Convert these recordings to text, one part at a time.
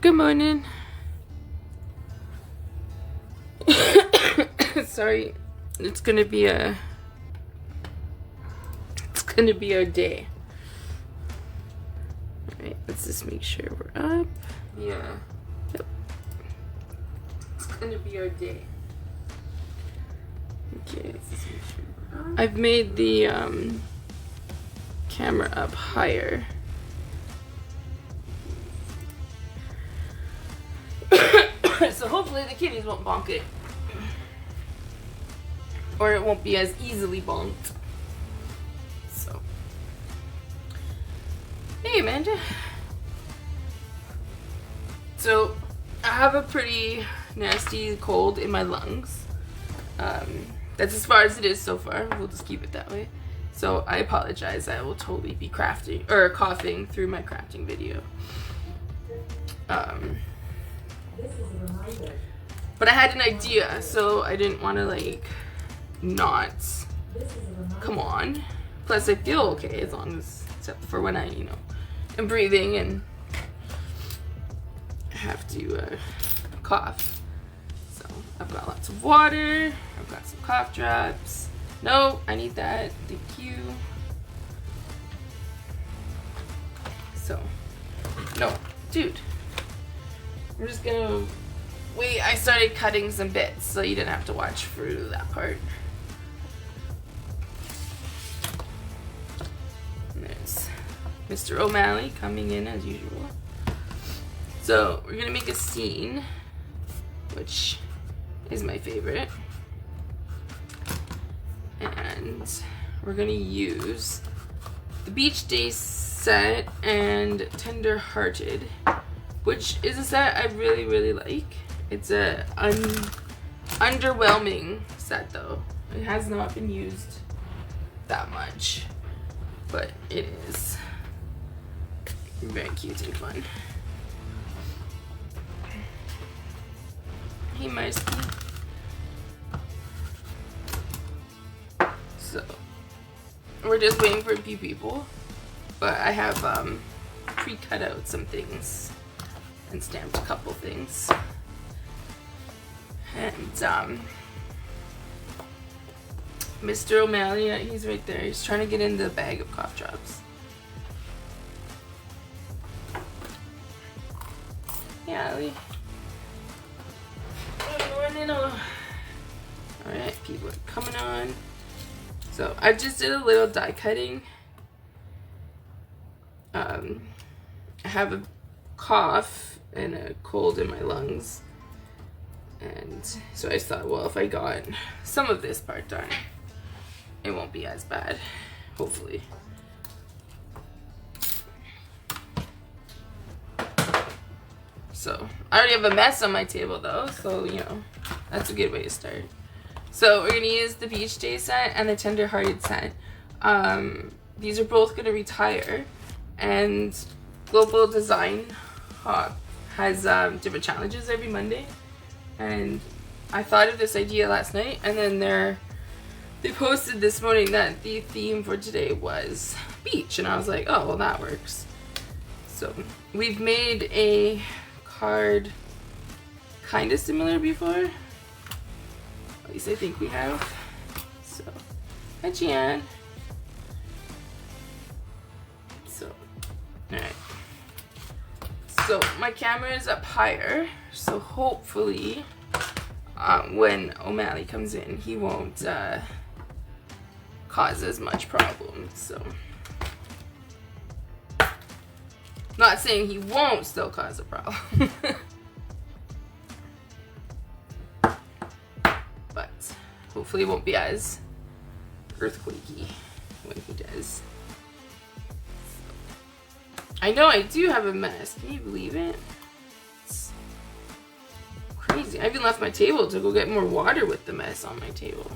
Good morning. Sorry, it's gonna be our day. Alright, let's just make sure we're up. Yeah. Yep. It's gonna be our day. Okay, let's just make sure we're up. I've made the camera up higher. So hopefully the kitties won't bonk it. Or it won't be as easily bonked. So. Hey, Amanda. So, I have a pretty nasty cold in my lungs. That's as far as it is so far. We'll just keep it that way. So, I apologize. I will totally be coughing through my crafting video. But I had an idea, so I didn't want to, like, not come on. Plus, I feel okay as long as, except for when I, am breathing and have to cough. So, I've got lots of water. I've got some cough drops. No, I need that. Thank you. So, no, dude. I'm just gonna wait. I started cutting some bits, so you didn't have to watch through that part. And there's Mr. O'Malley coming in as usual. So we're gonna make a scene, which is my favorite, and we're gonna use the Beach Day set and Tender Hearted, which is a set I really, really like. It's a underwhelming set though. It has not been used that much, but it is very cute and fun. Hey, Marcy. So, we're just waiting for a few people, but I have pre-cut out some things and stamped a couple things. And Mr. O'Malley, he's right there. He's trying to get in the bag of cough drops. Yeah, Allie. Alright, people are coming on. So I just did a little die cutting. I have a cough and a cold in my lungs, and so I just thought, well, if I got some of this part done, it won't be as bad, hopefully. So I already have a mess on my table though, so that's a good way to start. So we're gonna use the Beach Day set and the Tender Hearted set. These are both gonna retire, and Global Design Hawk has different challenges every Monday, and I thought of this idea last night, and then they posted this morning that the theme for today was beach, and I was like, oh well, that works. So we've made a card kind of similar before, at least I think we have. So hi, Jan. So alright, so my camera is up higher, so hopefully when O'Malley comes in, he won't cause as much problems. So, not saying he won't still cause a problem. But hopefully it won't be as earthquakey when he does. I know I do have a mess. Can you believe it? It's crazy. I even left my table to go get more water with the mess on my table.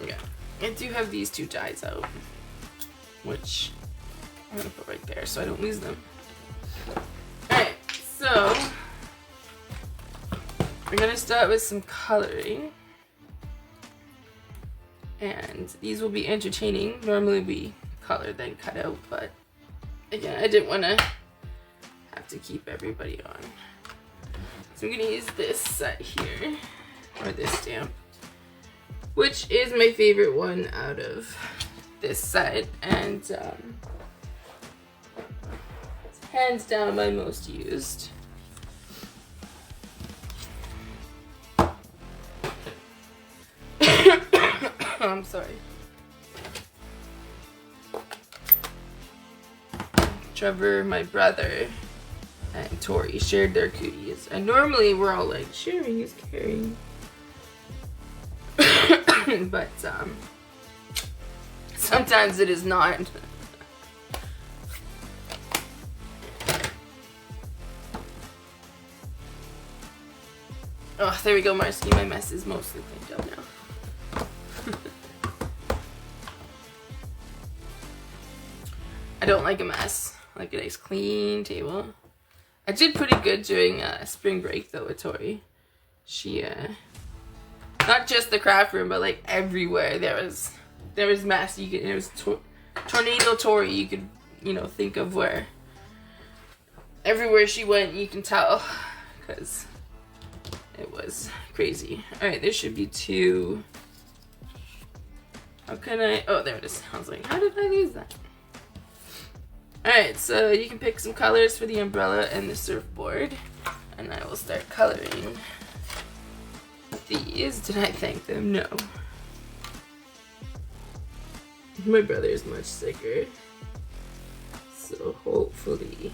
Yeah. I do have these two dies out, which I'm going to put right there so I don't lose them. Alright, so we're going to start with some coloring. And these will be entertaining. Normally we color then cut out, but again, I didn't want to have to keep everybody on. So I'm gonna use this set here, or this stamp, which is my favorite one out of this set, and it's hands down my most used. I'm sorry. Trevor, my brother, and Tori shared their cooties. And normally we're all like, sharing is caring. But sometimes it is not. Oh, there we go, Marcy. My mess is mostly cleaned up now. I don't like a mess. I like a nice clean table. I did pretty good during spring break though with Tori. She not just the craft room, but like everywhere there was mess. It was tornado Tori. You could, you know, think of where everywhere she went, you can tell, because it was crazy. All right, there should be 2. How can I? Oh, there it is. I was like, how did I lose that? Alright, so you can pick some colors for the umbrella and the surfboard. And I will start coloring these. Did I thank them? No. My brother is much sicker. So hopefully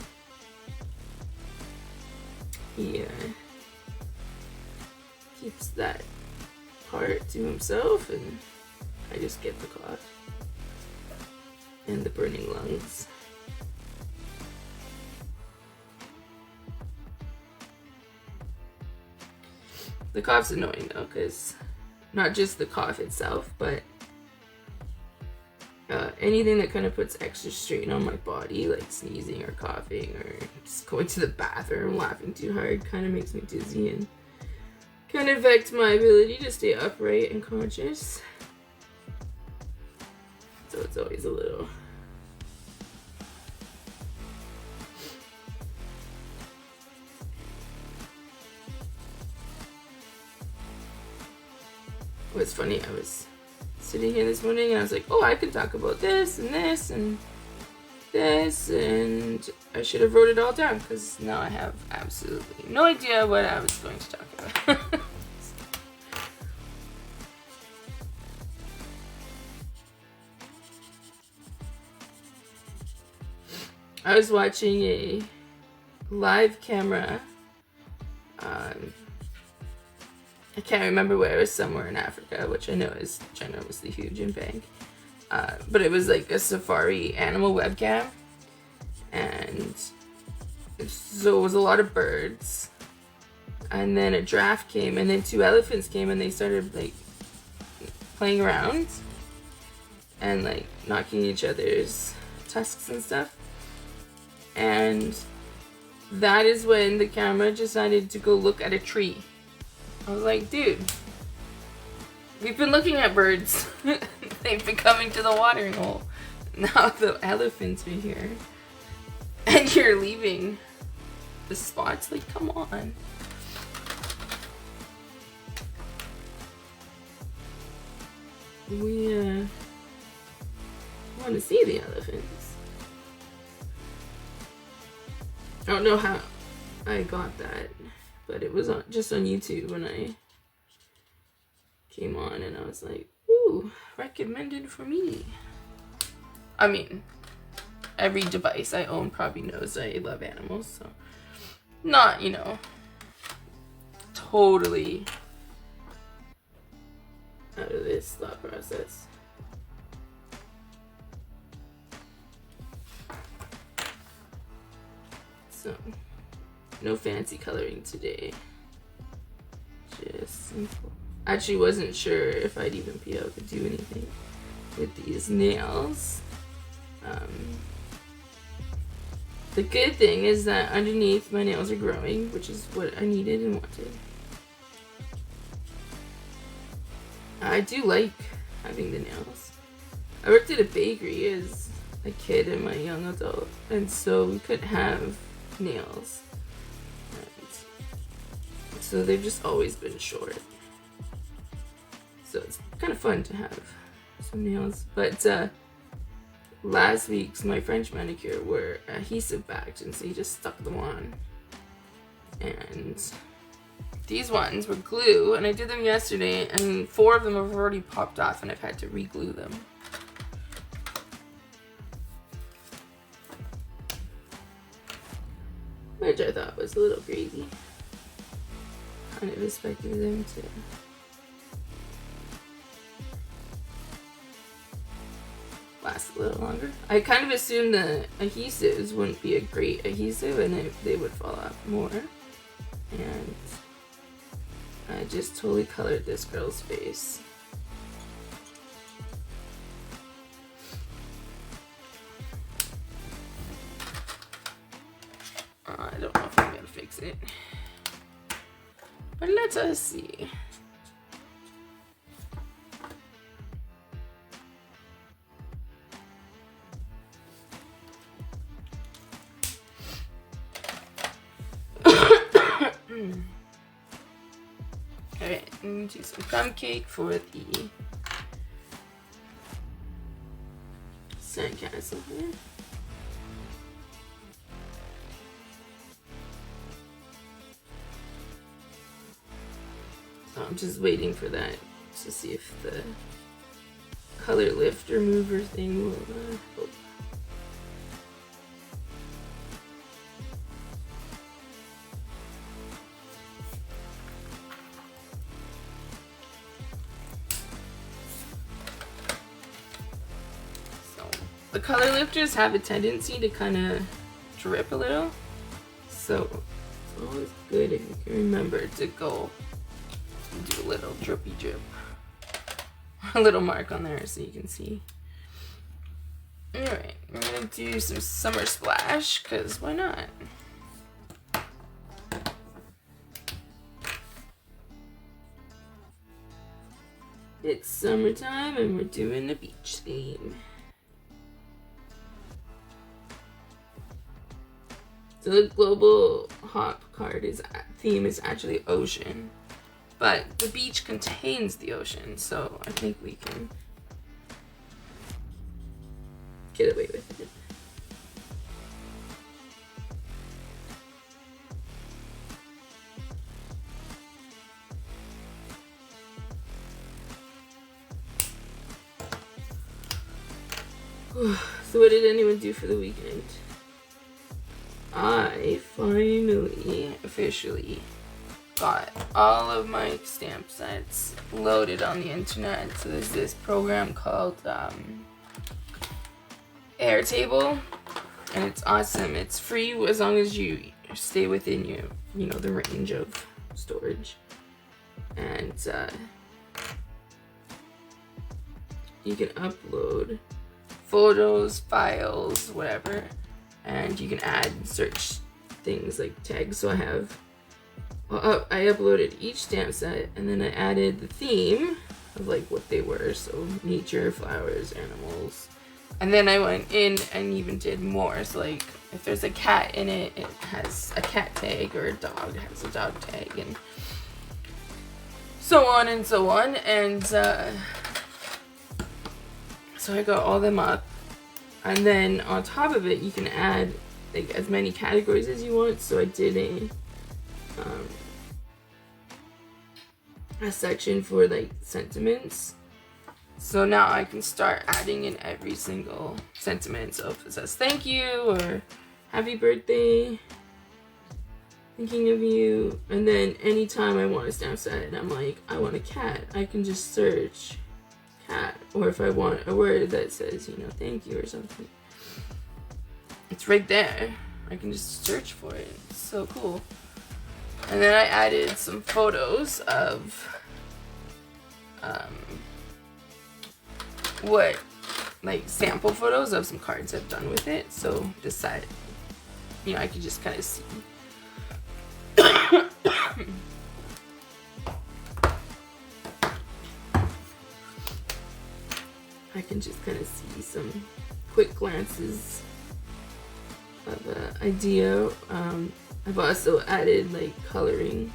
he keeps that part to himself and I just get the cloth and the burning lungs. The cough's annoying though, because not just the cough itself, but anything that kind of puts extra strain on my body, like sneezing or coughing or just going to the bathroom, laughing too hard, kind of makes me dizzy and kind of affects my ability to stay upright and conscious. So it's always a little... What's funny, I was sitting here this morning and I was like, oh, I could talk about this and this and this, and I should have wrote it all down because now I have absolutely no idea what I was going to talk about. I was watching a live camera. I can't remember where. It was somewhere in Africa, which I know is ginormously huge in Bank. But it was like a safari animal webcam. And so it was a lot of birds. And then a giraffe came, and then 2 elephants came, and they started like playing around and like knocking each other's tusks and stuff. And that is when the camera decided to go look at a tree. I was like, dude, we've been looking at birds. They've been coming to the watering hole. Now the elephants are here. And you're leaving the spots? Like, come on. We want to see the elephants. I don't know how I got that, but it was just on YouTube when I came on, and I was like, ooh, recommended for me. I mean, every device I own probably knows I love animals, so not, you know, totally out of this thought process. So, no fancy coloring today. Just simple. Actually wasn't sure if I'd even be able to do anything with these nails. The good thing is that underneath my nails are growing, which is what I needed and wanted. I do like having the nails. I worked at a bakery as a kid and my young adult, and so we couldn't have nails. And so they've just always been short. So it's kind of fun to have some nails. But last week's my French manicure were adhesive backed, and so you just stuck them on. And these ones were glue, and I did them yesterday, and 4 of them have already popped off, and I've had to re-glue them. Which I thought was a little crazy. Kind of expected them to last a little longer. I kind of assumed the adhesives wouldn't be a great adhesive and they would fall out more. And I just totally colored this girl's face. I don't know if I'm gonna fix it, but let us see. Alright, I'm gonna do some crumb cake for the sandcastle here. So I'm just waiting for that to see if the color lift remover thing will help. The color lifters have a tendency to kind of drip a little, so it's always good if you can remember to go and do a little drippy drip, a little mark on there so you can see. Alright, we're gonna do some summer splash, because why not? It's summertime and we're doing the beach theme. So the global hop card theme is actually ocean, but the beach contains the ocean, so I think we can get away with it. So what did anyone do for the weekend? I finally, officially got all of my stamp sets loaded on the internet. So there's this program called Airtable, and it's awesome. It's free as long as you stay within the range of storage. And you can upload photos, files, whatever. And you can add search things like tags. So I uploaded each stamp set, and then I added the theme of like what they were. So nature, flowers, animals. And then I went in and even did more. So like if there's a cat in it, it has a cat tag, or a dog has a dog tag, and so on and so on. And so I got all them up. And then on top of it, you can add like as many categories as you want. So I did a section for like sentiments. So now I can start adding in every single sentiment. So if it says thank you or happy birthday, thinking of you, and then anytime I want a stamp set and I'm like, I want a cat, I can just search cat. Or if I want a word that says, thank you or something, it's right there. I can just search for it. It's so cool. And then I added some photos of sample photos of some cards I've done with it. So this side, I can just kind of see. I can just kind of see some quick glances of an idea. I've also added like coloring,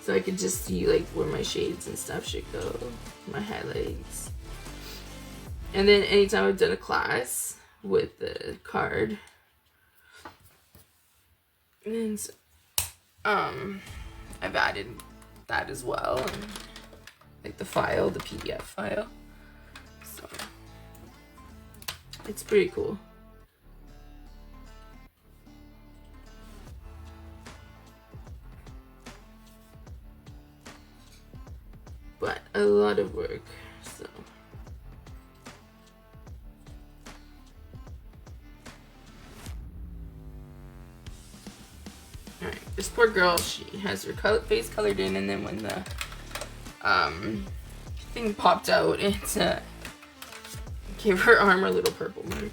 so I could just see like where my shades and stuff should go, my highlights. And then anytime I've done a class with the card, and I've added that as well, and, like the file, the PDF file. So it's pretty cool. But a lot of work, so. Alright, this poor girl, she has her face colored in, and then when the thing popped out, it gave her arm a little purple mark.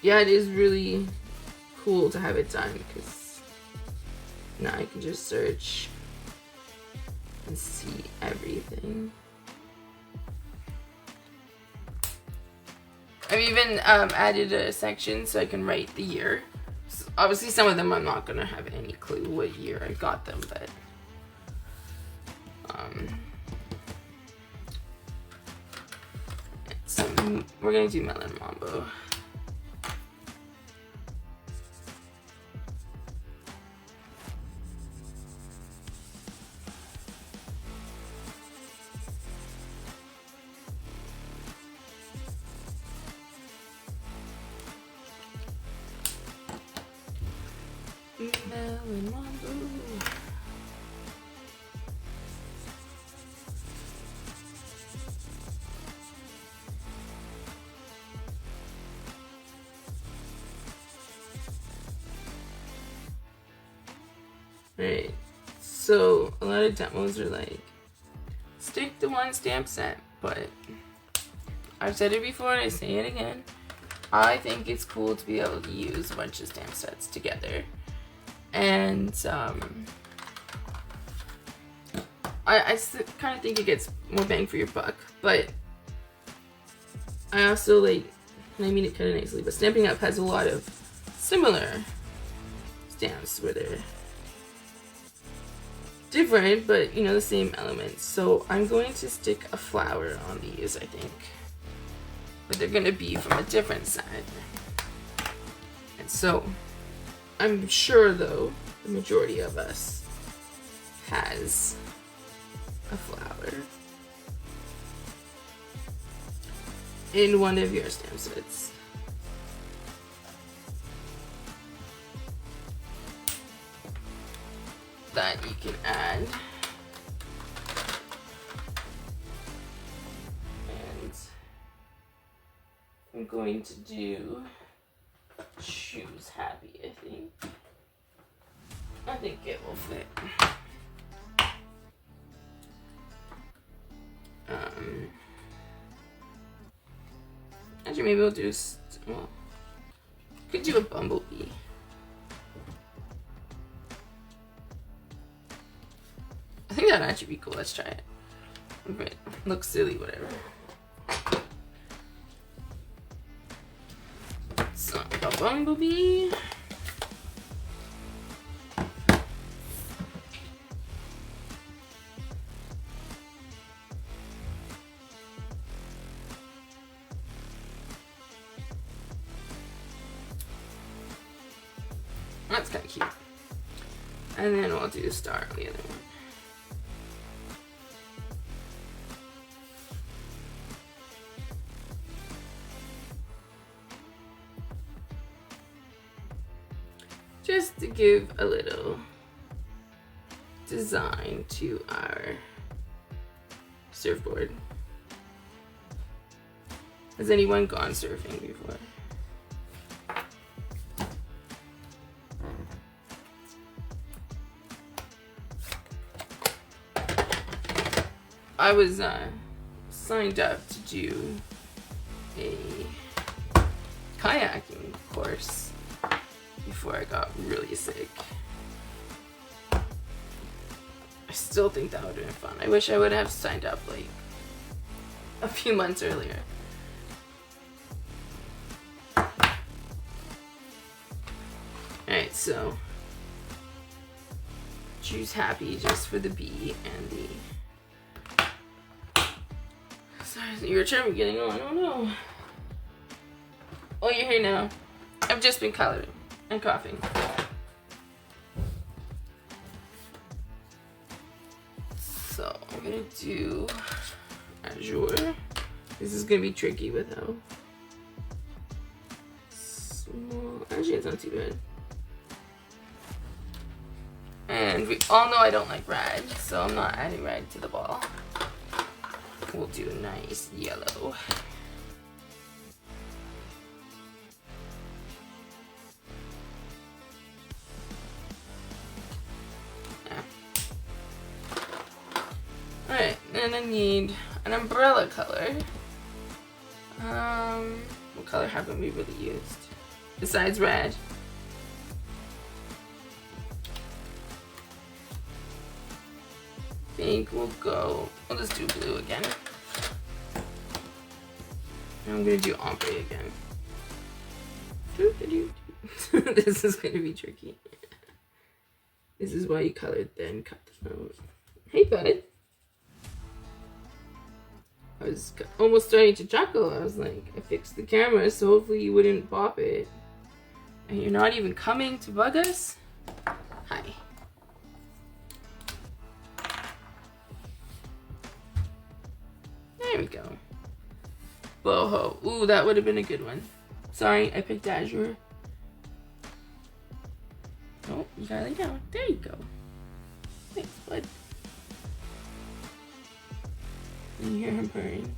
Yeah, it is really cool to have it done, because now I can just search and see everything. I've even added a section so I can write the year. So obviously some of them I'm not gonna have any clue what year I got them, but so we're gonna do Melon Mambo. Melon Mambo. Alright, so a lot of demos are like, stick to one stamp set, but I've said it before and I say it again. I think it's cool to be able to use a bunch of stamp sets together. And I kind of think it gets more bang for your buck, but I also like, and I mean it kind of nicely, but Stampin' Up! Has a lot of similar stamps where they're different, but you know, the same elements. So I'm going to stick a flower on these, I think. But they're gonna be from a different side. And so I'm sure though the majority of us has a flower in one of your stamp sets. That you can add. And I'm going to do Choose Happy, I think. I think it will fit. Actually, maybe we'll do, well, could do a bumblebee. I think that'd actually be cool. Let's try it. But it looks silly, whatever. So, a bumblebee. That's kind of cute. And then we'll do a star on the other one. Just to give a little design to our surfboard. Has anyone gone surfing before? I was signed up to do a kayaking course before I got really sick. I still think that would have been fun. I wish I would have signed up like a few months earlier. Alright, so choose happy just for the B and the... Sorry, your turn getting on. Oh no. Oh, you're here now. I've just been coloring and coughing. So I'm gonna do Azure. This is gonna be tricky with how small. Actually, it's not too bad. And we all know I don't like red, so I'm not adding red to the ball. We'll do a nice yellow. Alright, then I need an umbrella color. What color haven't we really used? Besides red. I think we'll just do blue again. And I'm gonna do ombre again. This is gonna be tricky. This is why you colored then cut them out. Hey bud. I was almost starting to chuckle. I was like, I fixed the camera so hopefully you wouldn't pop it. And you're not even coming to bug us? Hi. There we go. Boho. Ooh, that would have been a good one. Sorry, I picked Azure. Oh, you gotta lay down. There you go. Thanks, bud. You hear him purring.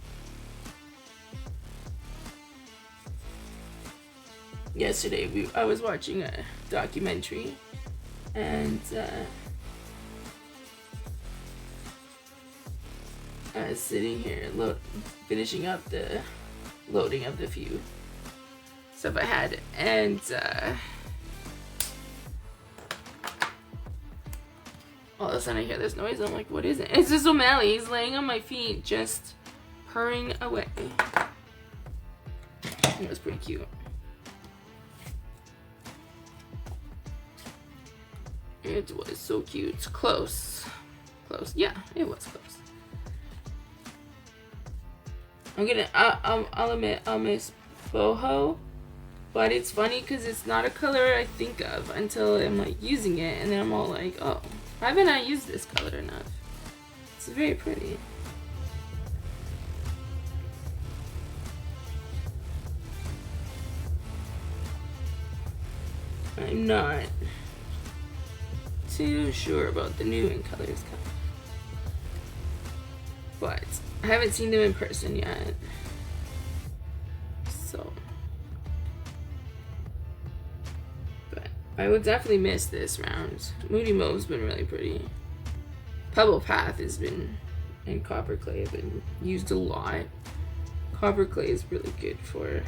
Yesterday, I was watching a documentary, and I was sitting here finishing up the loading of the few stuff I had, and all of a sudden I hear this noise. I'm like, what is it? It's just O'Malley. He's laying on my feet, just purring away. It was pretty cute. It was so cute. Close. Close. Yeah, it was close. I'll admit, I'll miss boho, but it's funny because it's not a color I think of until I'm like using it, and then I'm all like, oh, why haven't I used this color enough? It's very pretty. I'm not too sure about the new in colors, but I haven't seen them in person yet, so. But I will definitely miss this round. Moody Mauve's been really pretty. Pebble Path has been, and Copper Clay have been used a lot. Copper Clay is really good for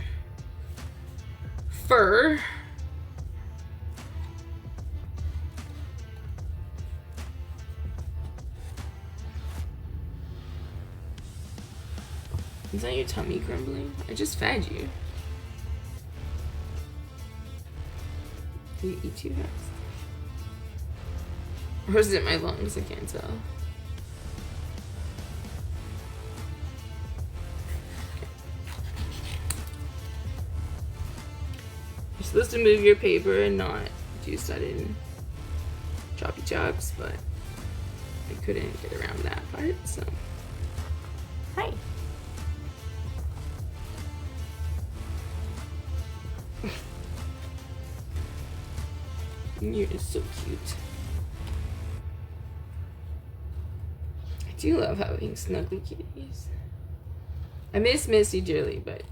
fur. Is that your tummy grumbling? I just fed you. Did you eat too fast? Or is it my lungs? I can't tell. You're supposed to move your paper and not do sudden choppy chops, but I couldn't get around that part, so. Hi. You're just so cute. I do love having snuggly kitties. I miss Missy dearly, but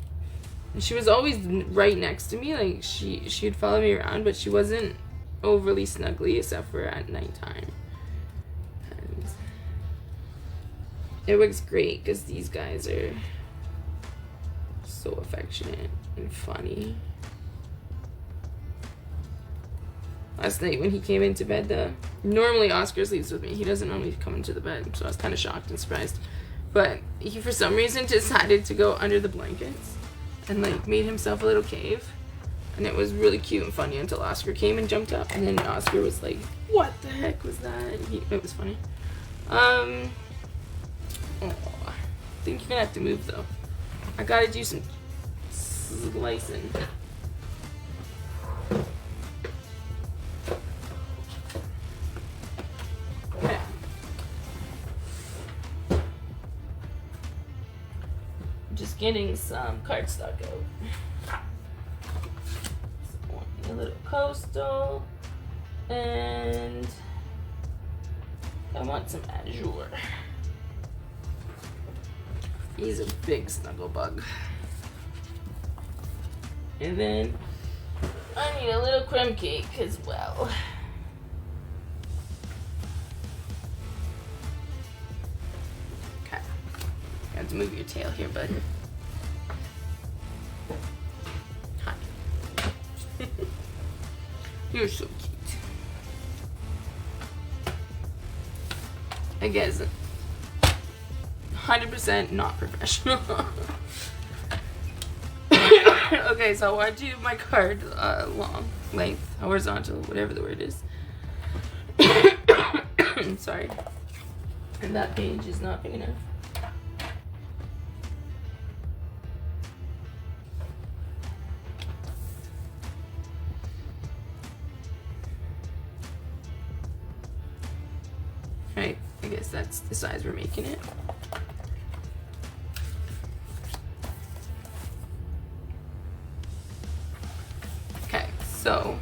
she was always right next to me. Like she'd follow me around, but she wasn't overly snuggly except for at nighttime. And it works great because these guys are so affectionate and funny. last night when he came into bed. Normally Oscar sleeps with me. He doesn't normally come into the bed, so I was kind of shocked and surprised. But he, for some reason, decided to go under the blankets and like made himself a little cave. And it was really cute and funny until Oscar came and jumped up. And then Oscar was like, what the heck was that? It was funny. I think you're gonna have to move though. I gotta do some slicing. Okay. Just getting some cardstock out. A little coastal, and I want some azure. He's a big snuggle bug. And then I need a little crumb cake as well. Okay. You have to move your tail here, bud. Hi. You're so cute. I guess 100% not professional. Okay, so I want to do my card long, length, horizontal, whatever the word is. Sorry. And that page is not big enough. Right, I guess that's the size we're making it. Okay, so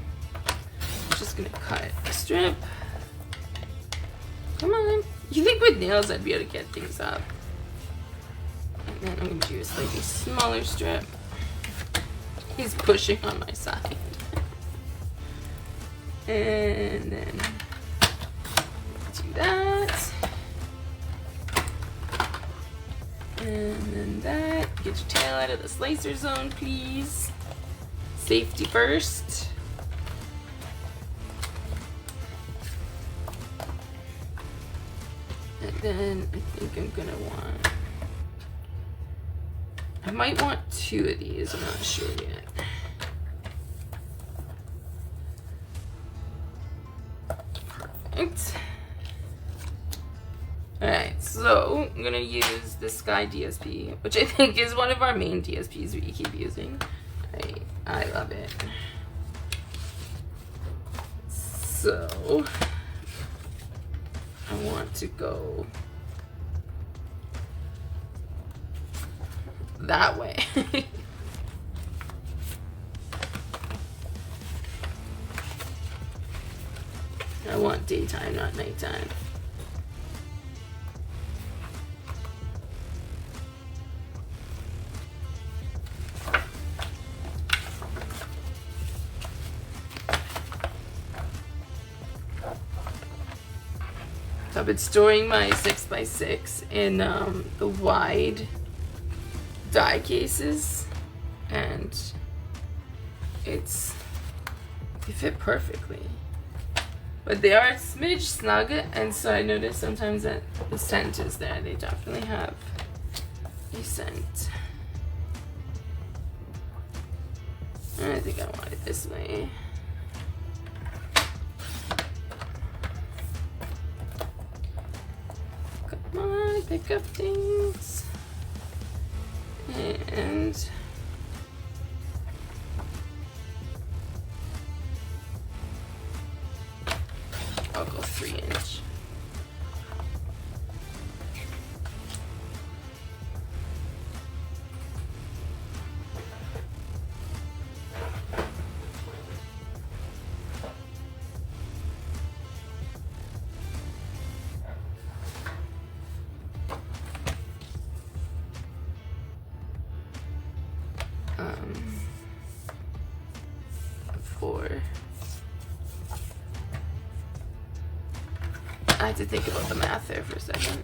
I'm just gonna cut a strip. Come on. You think with nails I'd be able to get things up. And then I'm gonna do a slightly smaller strip. He's pushing on my side. And then that, and then that. Get your tail out of the slicer zone, please. Safety first. And then I think I'm gonna want, I might want 2 of these, I'm not sure yet. Perfect. Alright, so I'm gonna use the Sky DSP, which I think is one of our main DSPs we keep using. I love it. So I want to go that way. I want daytime, not nighttime. I've been storing my 6x6 in the wide die cases, and they fit perfectly. But they are a smidge snug, and so I noticed sometimes that the scent is there. They definitely have a scent. I think I want it this way. Come on, pick up things. And I'll go 3-inch. I had to think about the math there for a second.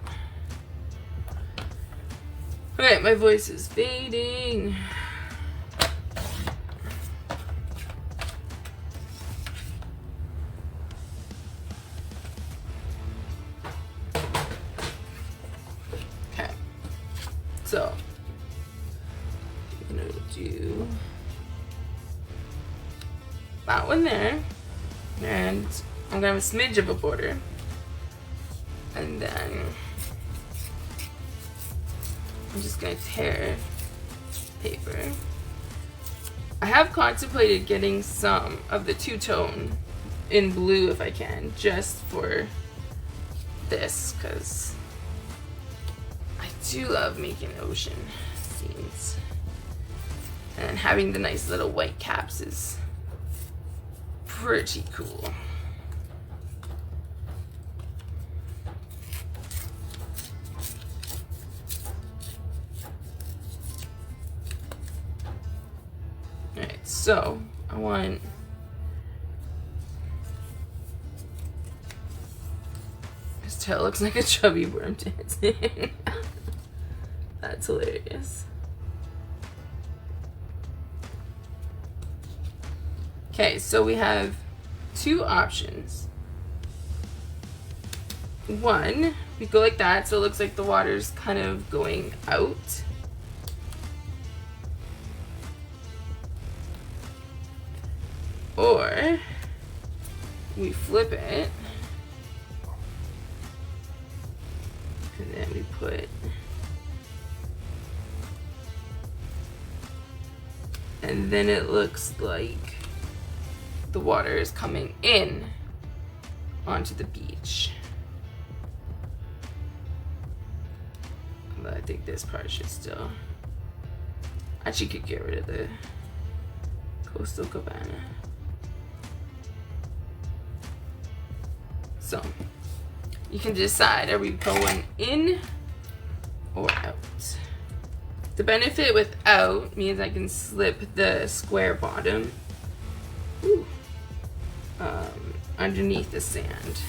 Alright, my voice is fading. So I'm gonna do that one there, and I'm gonna have a smidge of a border, and then I'm just gonna tear paper. I have contemplated getting some of the two-tone in blue if I can, just for this, because I do love making ocean scenes. And having the nice little white caps is pretty cool. Alright, so I want his tail looks like a chubby worm dancing. That's hilarious. Okay, so we have two options. One, we go like that, so it looks like the water's kind of going out. Or we flip it, and then we put, and then it looks like the water is coming in onto the beach. But I think this part should still, actually could get rid of the Coastal Cabana. So you can decide, are we going in or out? The benefit with out means I can slip the square bottom underneath the sand.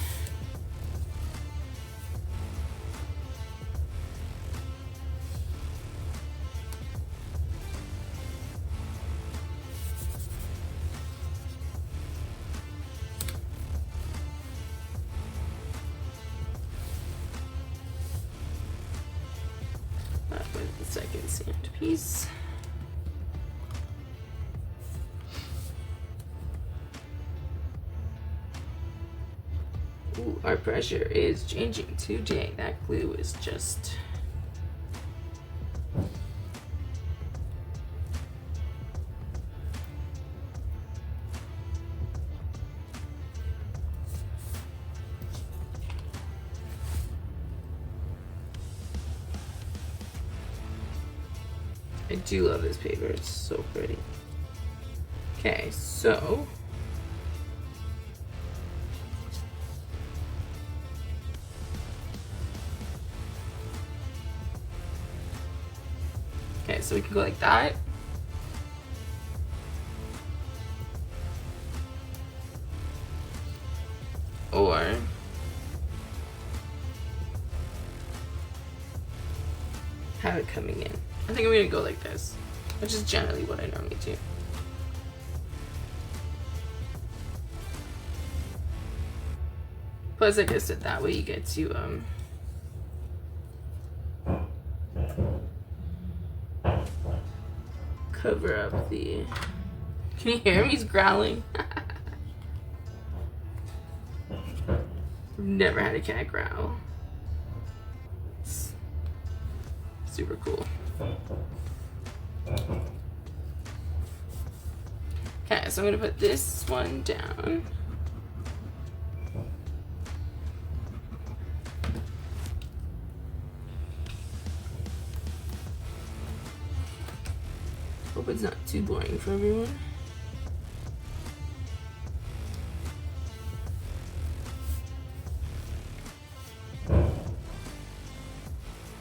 That was the second sand piece. Ooh, our pressure is changing today. That glue is just... I do love this paper, it's so pretty. Okay, so so we can go like that. Or have it coming in. I think I'm gonna go like this, which is generally what I normally do. Plus, like I said, that way you get to cover up the... Can you hear him? He's growling. I've never had a cat growl. It's super cool. Okay, so I'm gonna put this one down. Hope it's not too boring for everyone.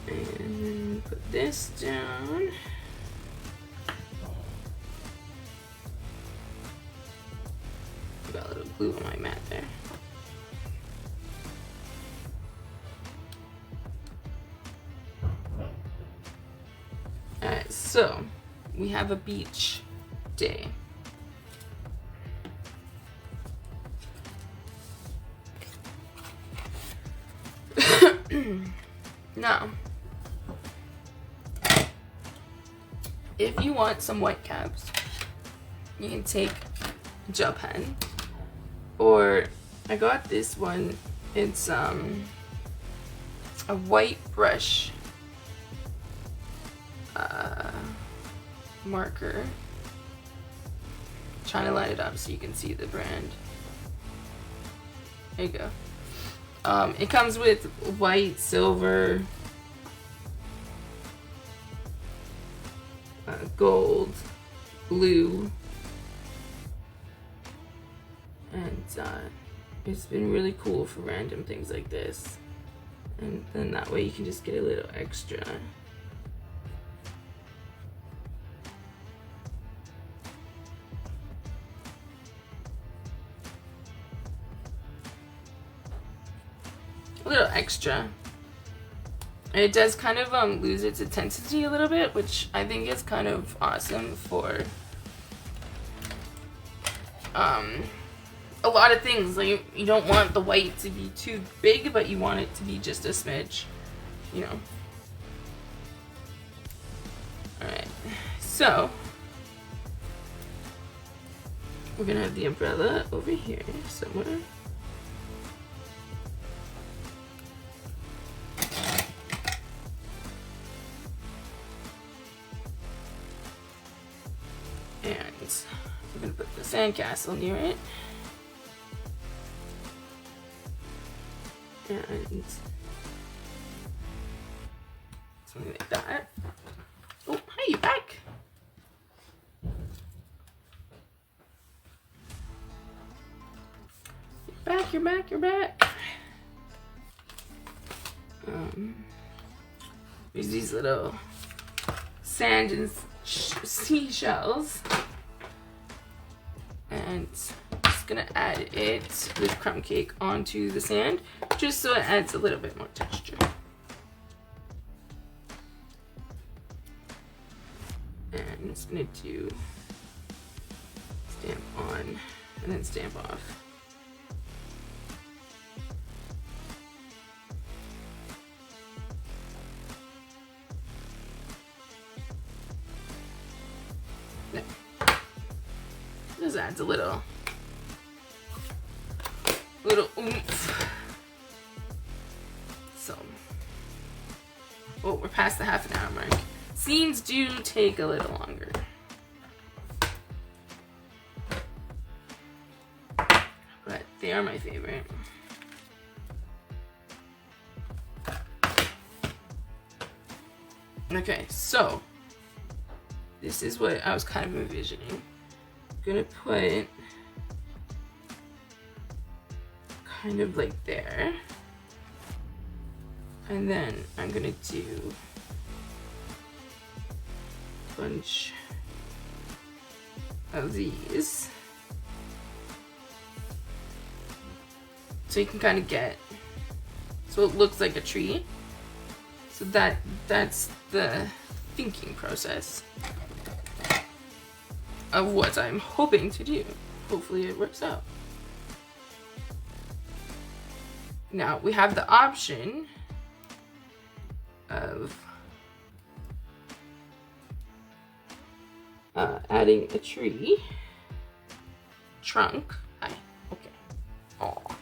And then put this down. Got a little glue on my mat there. Alright, so we have a beach day. Now, if you want some white caps, you can take a gel pen, or I got this one. It's a white brush marker. Trying to line it up so you can see the brand. There you go. It comes with white, silver, gold, blue, and it's been really cool for random things like this. And then that way you can just get a little extra. A little extra. And it does kind of lose its intensity a little bit, which I think is kind of awesome for a lot of things. Like, you don't want the white to be too big, but you want it to be just a smidge, you know. Alright, so we're gonna have the umbrella over here somewhere. And we're gonna put the sandcastle near it. And something like that. Oh, hey, you back? You're back. There's these little sand and seashells. And just gonna add it with crumb cake onto the sand, just so it adds a little bit more texture. And I'm just gonna do stamp on and then stamp off. There. This adds a little oomph. So, oh, we're past the half an hour mark. Scenes do take a little longer, but they are my favorite. Okay, so this is what I was kind of envisioning. I'm gonna put kind of like there, and then I'm gonna do a bunch of these, so you can kind of get, so it looks like a tree. So that's the thinking process of what I'm hoping to do. Hopefully it works out. Now we have the option of adding a tree trunk. Hi. Okay. Oh. Can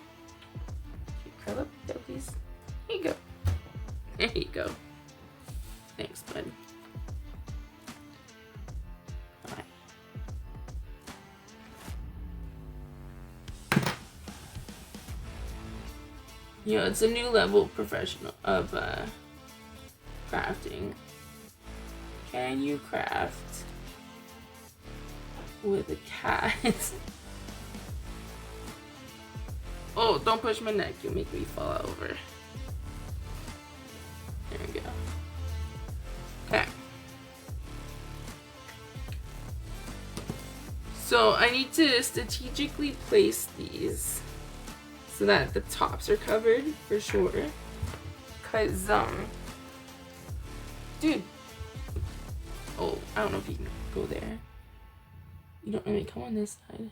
you curl up there, please? There you go. There you go. Thanks, bud. Bye. You know, it's a new level professional of crafting. Can you craft with a cat? Oh, don't push my neck. You'll make me fall over. There we go. Okay. So I need to strategically place these so that the tops are covered for sure. Cause dude. Oh, I don't know if you can go there. You don't really come on this side.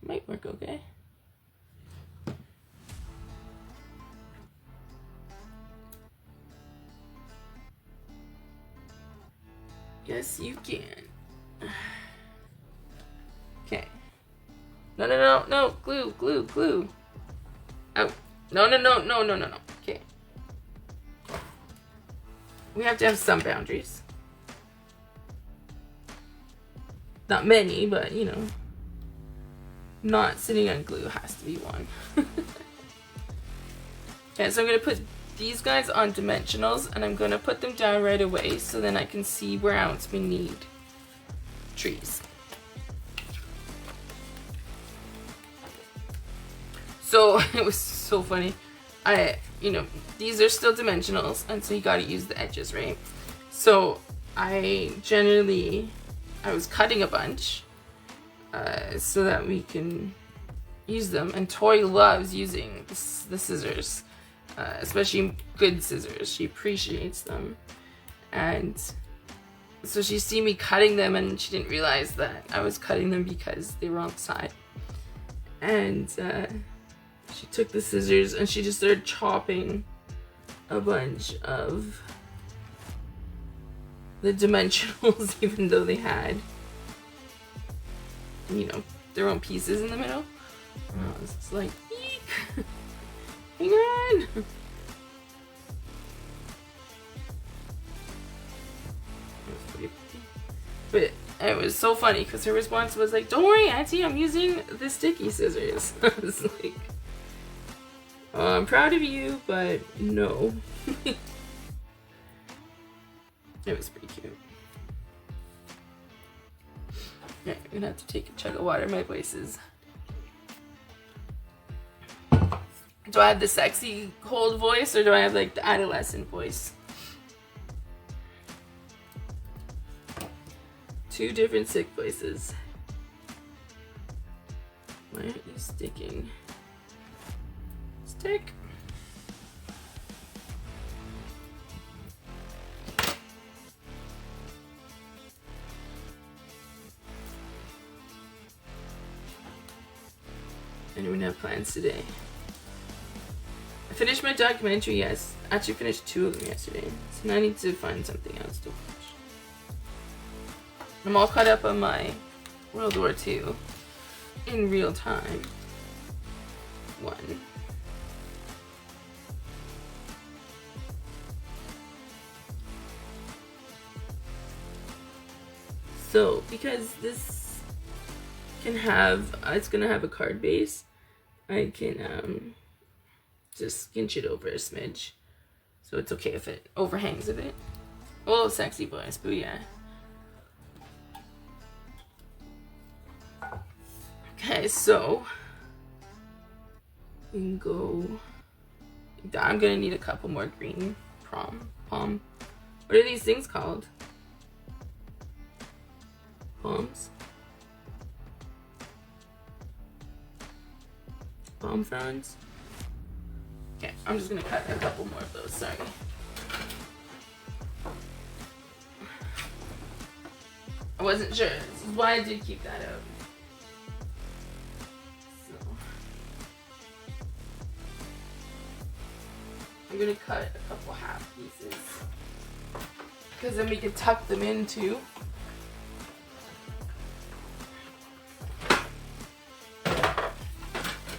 Might work okay. Yes, you can. Okay. No, no, no, no. Glue, glue, glue. Oh. No, no, no, no, no, no, no. Okay. We have to have some boundaries. Not many, but you know. Not sitting on glue has to be one. Okay, so I'm going to put these guys on dimensionals and I'm going to put them down right away so then I can see where else we need trees. So it was so funny. These are still dimensionals and so you got to use the edges, right? So I was cutting a bunch so that we can use them, and Tori loves using the scissors. Especially good scissors. She appreciates them. And so she see me cutting them and she didn't realize that I was cutting them because they were on the side. And she took the scissors and she just started chopping a bunch of the dimensionals even though they had, their own pieces in the middle. And I was just like, eek! Hang on! But it was so funny because her response was like, don't worry, Auntie, I'm using the sticky scissors. I was like, oh, I'm proud of you, but no. It was pretty cute. Yeah, I'm gonna have to take a chug of water. My voice is... Do I have the sexy cold voice or do I have like the adolescent voice? Two different sick voices. Why aren't you sticking? Stick. Anyone have plans today? I finished my documentary, yes. Actually finished 2 of them yesterday. So now I need to find something else to watch. I'm all caught up on my World War II in real time. 1. So, because this can have, it's gonna have a card base, I can, just inch it over a smidge. So it's okay if it overhangs a bit. Oh, sexy voice, booyah. Okay, so we can go. I'm gonna need a couple more green palm. What are these things called? Palms? Palm fronds? Okay, I'm just gonna cut a couple more of those, sorry. I wasn't sure, this is why I did keep that out. So, I'm gonna cut a couple half pieces, because then we can tuck them in too.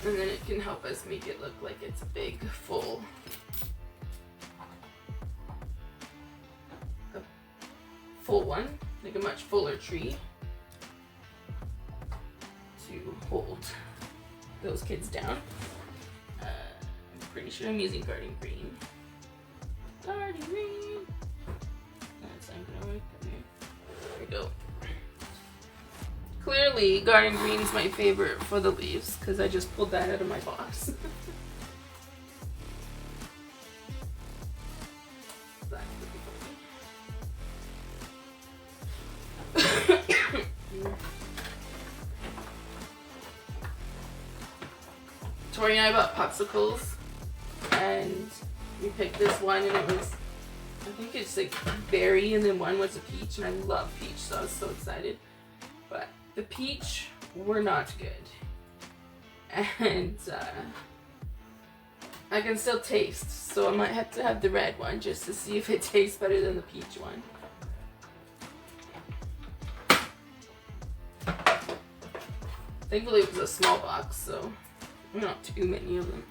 And then it can help us make it look like it's a big, full, one, like a much fuller tree to hold those kids down. I'm pretty sure I'm using garden green. Garden green! That's not gonna work. There we go. Clearly, garden green is my favorite for the leaves because I just pulled that out of my box. Tori and I bought popsicles and we picked this one and it was, I think it's like berry and then one was a peach, and I love peach, so I was so excited. But the peach were not good, and I can still taste, so I might have to have the red one just to see if it tastes better than the peach one. Thankfully it was a small box, so not too many of them.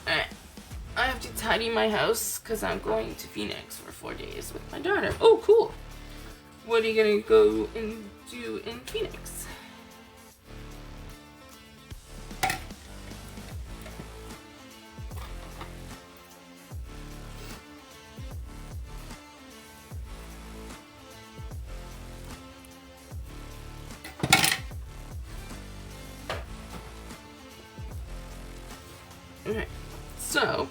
Alright, I have to tidy my house because I'm going to Phoenix for 4 days with my daughter. Oh, cool. What are you gonna go and do in Phoenix? Alright, so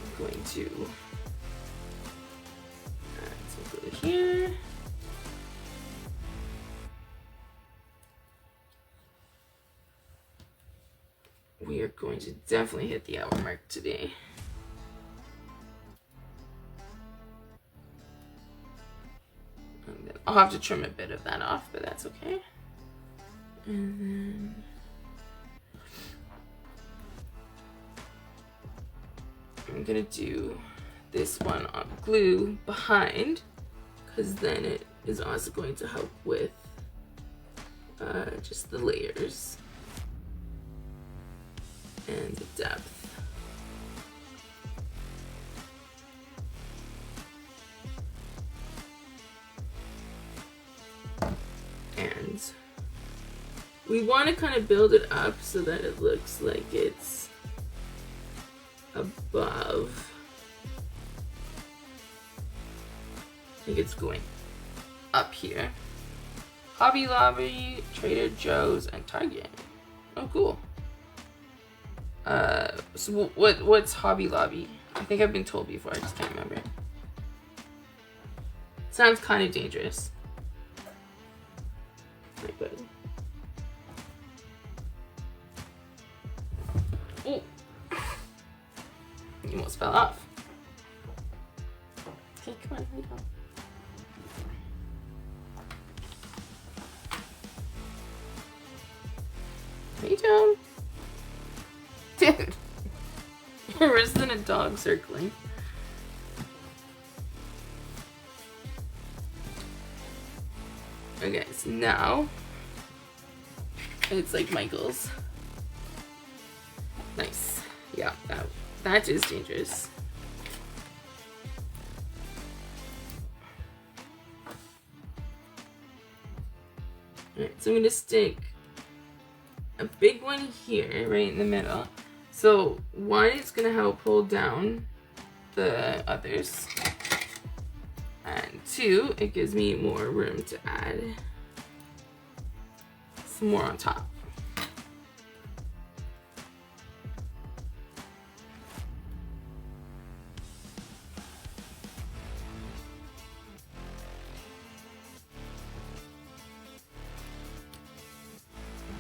I'm going to add some glue here. We are going to definitely hit the hour mark today. And then I'll have to trim a bit of that off, but that's okay. And then I'm gonna do this one on glue behind, because then it is also going to help with just the layers and the depth. And we want to kind of build it up so that it looks like it's above. I think it's going up here. Hobby Lobby, Trader Joe's, and Target. Oh, cool. So what's Hobby Lobby? I think I've been told before, I just can't remember. Sounds kind of dangerous. My bud. Oh! You almost fell off. Okay, come on, lay down. Lay down. Dude, you're worse than a dog circling. Okay, so now it's like Michael's. Nice. Yeah, that is dangerous. Alright, so I'm gonna stick a big one here, right in the middle. So one, it's gonna help hold down the others. And two, it gives me more room to add some more on top.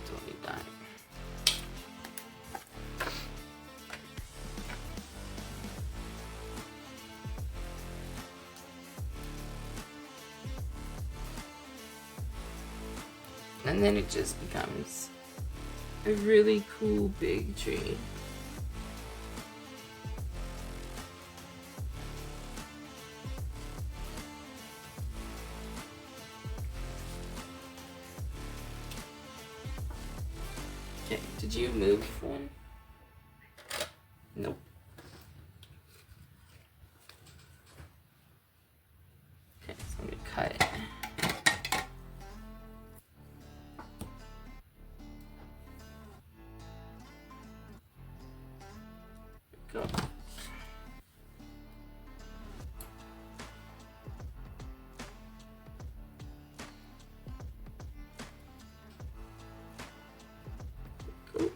Don't need that. And then it just becomes a really cool big tree. Okay, did you move one? Nope. Okay, so I'm gonna cut it. Go. Go.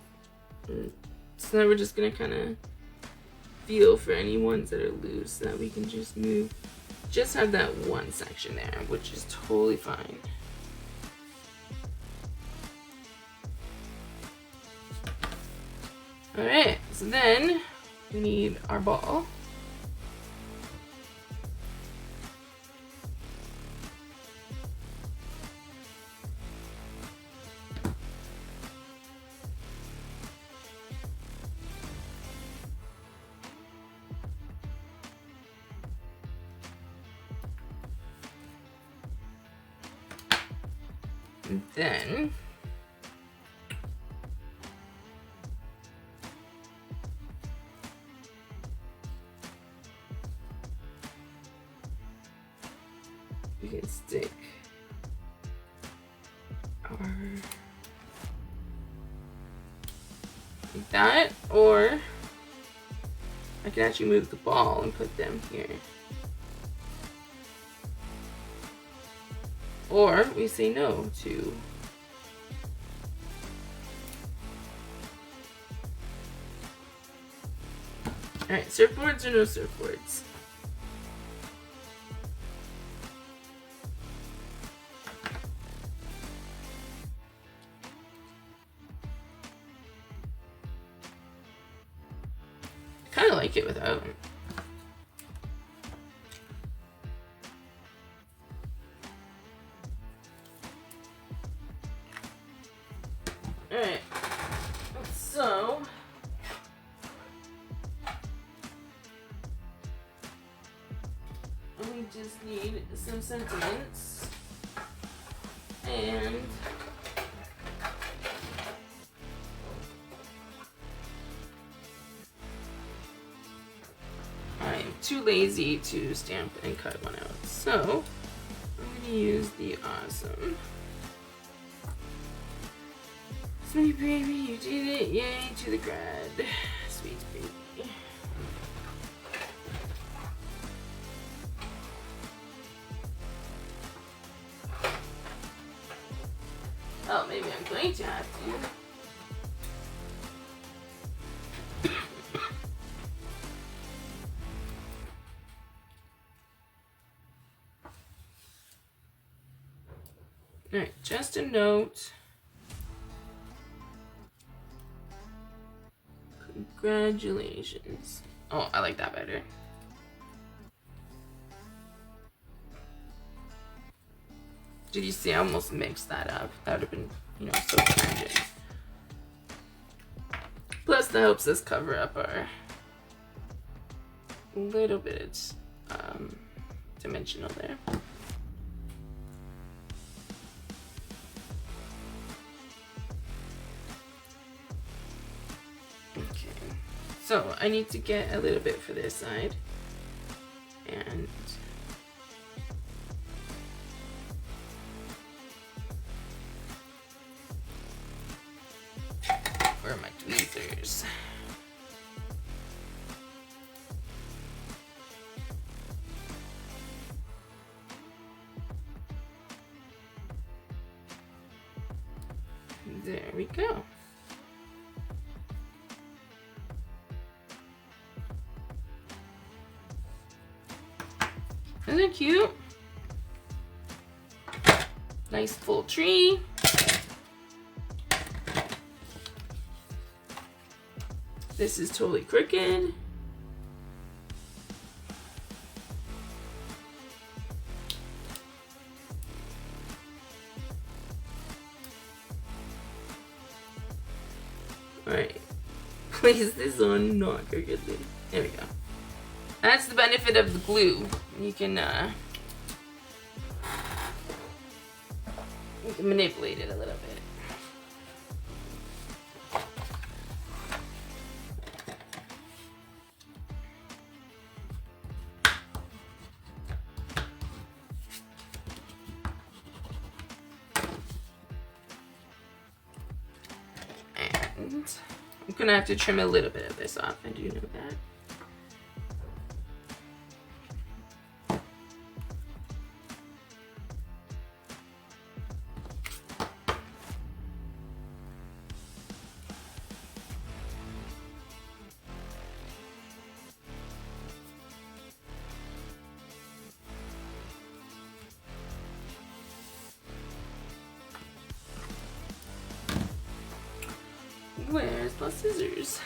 So now we're just gonna kind of feel for any ones that are loose so that we can just move. Just have that one section there, which is totally fine. Alright, so then we need our ball. And then we can stick our like that, or I can actually move the ball and put them here. Or we say no to alright, surfboards or no surfboards? I kinda like it without. Alright, so we just need some sentiments and I'm too lazy to stamp and cut one out, so I'm gonna use the awesome. Sweet baby, you did it, yay to the grad. Sweet baby. Oh, maybe I'm going to have to. Alright, just a note. Congratulations. Oh, I like that better. Did you see? I almost mixed that up. That would have been, you know, so tangent. Plus, that helps us cover up our little bit dimensional there. Okay, so I need to get a little bit for this side, and where are my tweezers? There we go. Isn't it cute? Nice full tree. This is totally crooked. Alright. Place this on not crookedly. There we go. That's the benefit of the glue. You can manipulate it a little bit. And I'm gonna have to trim a little bit of this off. I do know that. Where's my scissors?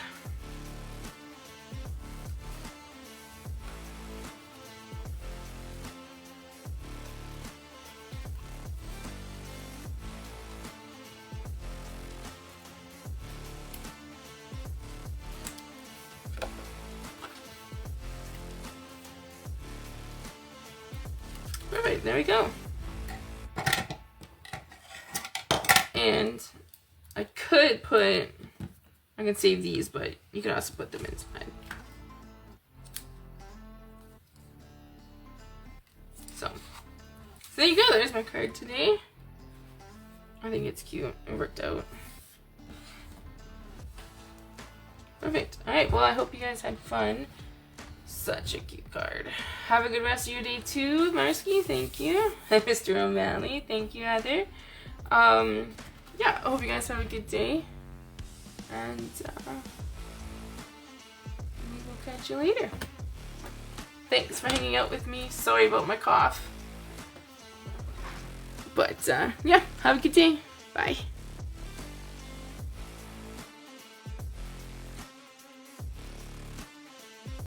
All right, there we go. And I could put, I can save these, but you can also put them inside. So there you go. There's my card today. I think it's cute. It worked out. Perfect. Alright, well, I hope you guys had fun. Such a cute card. Have a good rest of your day too, Marsky. Thank you. Mr. O'Malley. Thank you, Heather. Yeah, I hope you guys have a good day. And we will catch you later. Thanks for hanging out with me. Sorry about my cough. But yeah, have a good day. Bye.